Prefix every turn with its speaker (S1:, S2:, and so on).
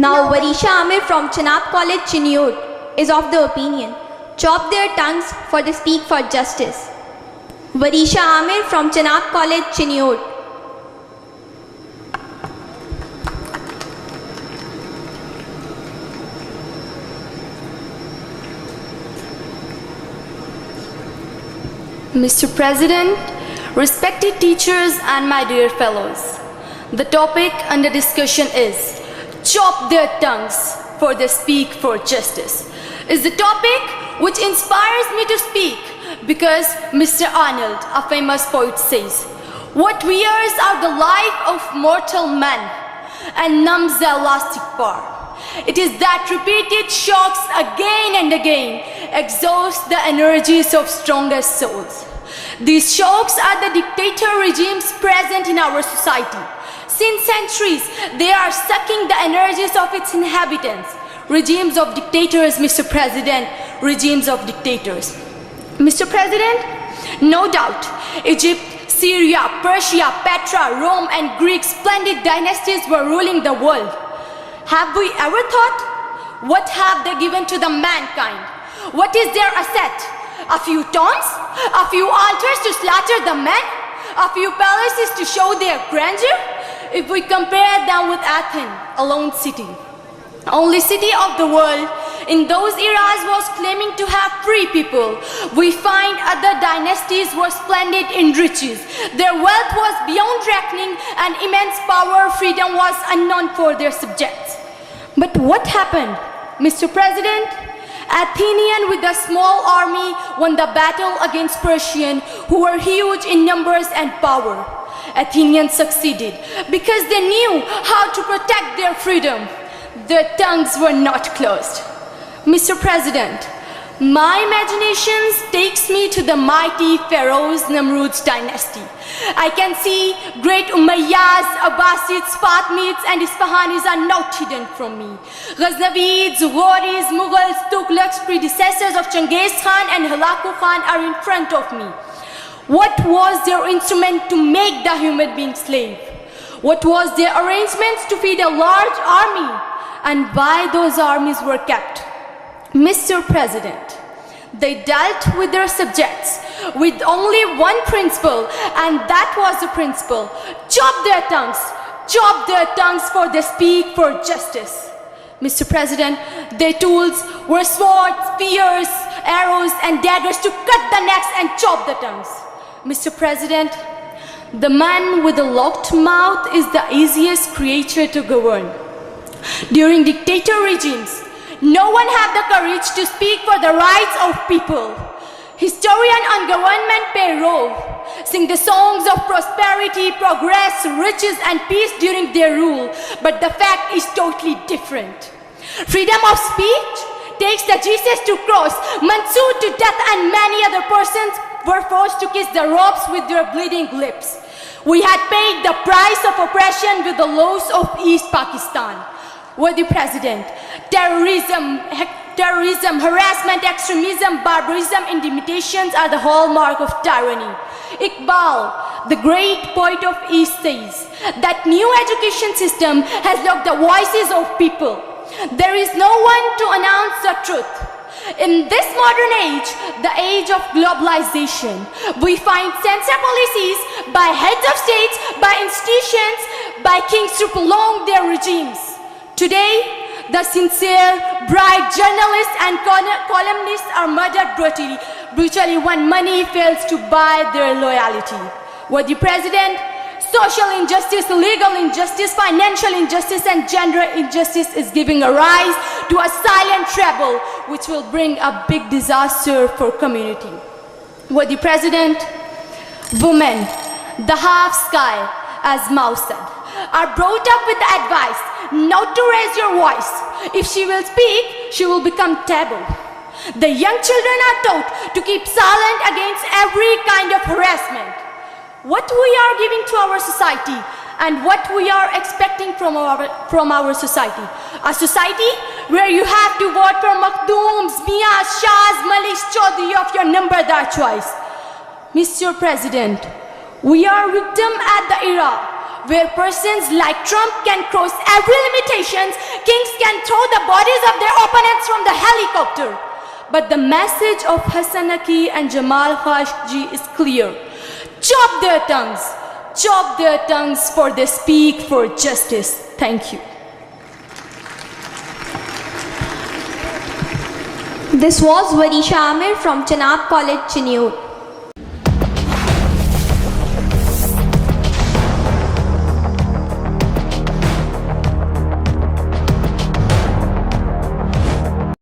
S1: Now Varisha Amir from Chenab College, Chiniyot, is of the opinion, chop their tongues for they speak for justice. Varisha Amir from Chenab College, Chiniyot.
S2: Mr. President, respected teachers and my dear fellows, the topic under discussion is chop their tongues for they speak for justice. Is the topic which inspires me to speak because Mr. Arnold, a famous poet, says, "What wears out the life of mortal man and numbs the elastic bar. It is that repeated shocks again and again exhaust the energies of strongest souls. These shocks are the dictator regimes present in our society. Since centuries, they are sucking the energies of its inhabitants. Regimes of dictators, Mr. President, regimes of dictators." Mr. President, no doubt, Egypt, Syria, Persia, Petra, Rome and Greek splendid dynasties were ruling the world. Have we ever thought, what have they given to the mankind? What is their asset? A few tombs? A few altars to slaughter the men? A few palaces to show their grandeur? If we compare them with Athens, a lone city, only city of the world, in those eras was claiming to have free people, we find other dynasties were splendid in riches. Their wealth was beyond reckoning and immense power, freedom was unknown for their subjects. But what happened, Mr. President? Athenian with a small army won the battle against Persian, who were huge in numbers and power. Athenians succeeded because they knew how to protect their freedom. Their tongues were not closed. Mr. President, my imagination takes me to the mighty pharaohs Namrud's dynasty. I can see great Umayyads, Abbasids, Fatimids and Isfahanis are not hidden from me. Ghaznavids, Ghauris, Mughals, Tughlaqs, predecessors of Genghis Khan and Halaku Khan are in front of me. What was their instrument to make the human being slave? What was their arrangements to feed a large army? And why those armies were kept? Mr. President, they dealt with their subjects with only one principle, and that was the principle: chop their tongues for they speak for justice. Mr. President, their tools were swords, spears, arrows and daggers to cut the necks and chop the tongues. Mr. President, the man with a locked mouth is the easiest creature to govern. During dictator regimes, no one had the courage to speak for the rights of people. Historian on government payroll sing the songs of prosperity, progress, riches and peace during their rule, but the fact is totally different. Freedom of speech takes the Jesus to cross, Mansoor to death and many other persons were forced to kiss the ropes with their bleeding lips. We had paid the price of oppression with the loss of East Pakistan. Worthy President, terrorism, harassment, extremism, barbarism, intimidations are the hallmark of tyranny. Iqbal, the great poet of East, says that new education system has locked the voices of people. There is no one to announce the truth. In this modern age, the age of globalization, we find censor policies by heads of states, by institutions, by kings to prolong their regimes. Today, the sincere, bright journalists and columnists are murdered brutally when money fails to buy their loyalty. Worthy President, social injustice, legal injustice, financial injustice and gender injustice is giving a rise to a silent trouble which will bring a big disaster for community. Worthy President, women, the half sky, as Mao said, are brought up with the advice not to raise your voice. If she will speak, she will become taboo. The young children are taught to keep silent against every kind of harassment. What we are giving to our society and what we are expecting from our society. A society where you have to vote for Makhdooms, Mias, Shahs, Maliks, Chaudhry of your number-dar choice. Mr. President, we are victim at the era where persons like Trump can cross every limitations, kings can throw the bodies of their opponents from the helicopter. But the message of Hassanaki and Jamal Khashoggi is clear. Chop their tongues, for they speak for justice. Thank you.
S1: This was Varisha Amir from Chenab College, Chenab.